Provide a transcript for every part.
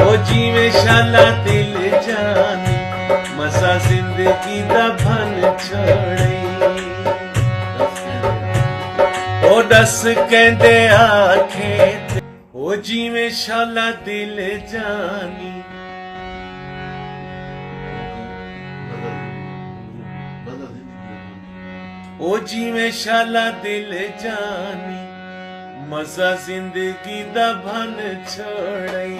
ओ जीवे शाला दिल जानी मसा जिंदगी दा भन छोड़ई ओ दस कहंदे आखे ओ जीवे शाला दिल जानी ओ जीवे शाला दिल जानी मजा जिंदगी दा भन छोड़ई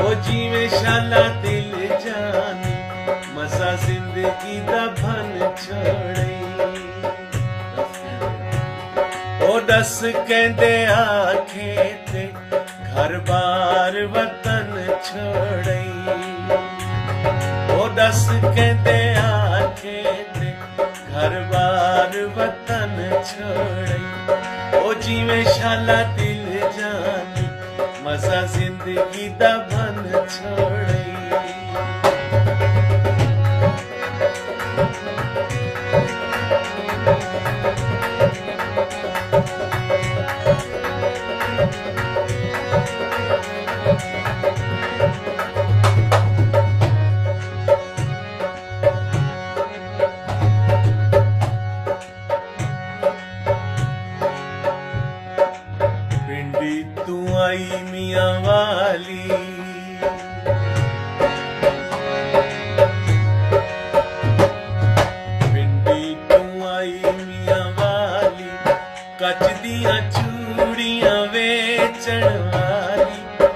ओ जीवे शाला दिल जानी मजा जिंदगी दा भन छोड़ई ओ दस कहंदे आखे ते घर बार वतन छोड़ई ओ दस कहंदे आखे ते घर बार वतन छोड़ई ओ जीवे शाला दिल जानी मजा जिंदगी दा भन छोड़ई तू आई मियां वाली पिंडी तू आई मियां वाली कच दियां चूड़ियां वेचण वाली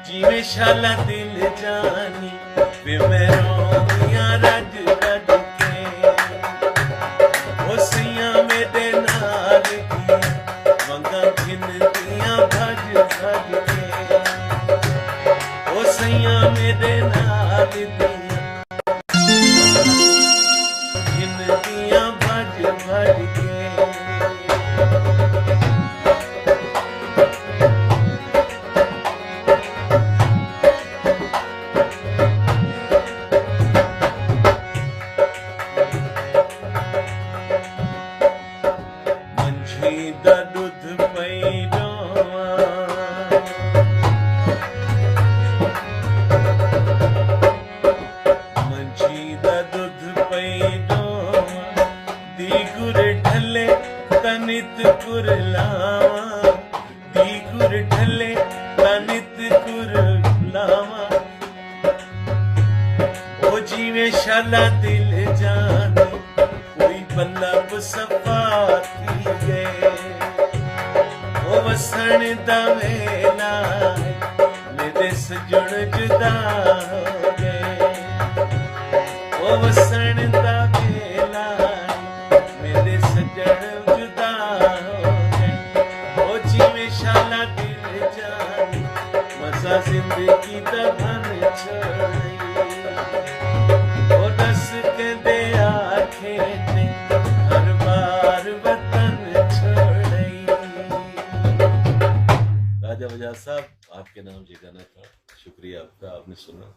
जीवे शाला दिल जानी वे मैं रोमियां रज रज के ओ सैयां मेरे नाल दी वंगा घिन दियां भज भज के ओ सैयां मेरे नाल दियां घिन दियां भज भज के मंझी दा दुध पई मंझी दा दुध पई दी गुर ढले तनित गुर लावा दी गुर ढले तनित गुर लावा ओ जीवे शाला दिल जानी कोई बल्लभ सफा थी गए ओ वसण दा वेला मेरे सजण जुदा हो गए ओ वसण दा वेला मेरे सजण जुदा हो गए ओ जीवे शाला दिल जानी मजा जिंदगी दा भन छोड़ई ओ दस कहंदे आखे ते घर बार वतन छोड़ई। राजा बजाज साहब आपके नाम ये गाना था, शुक्रिया आपका, आपने सुना।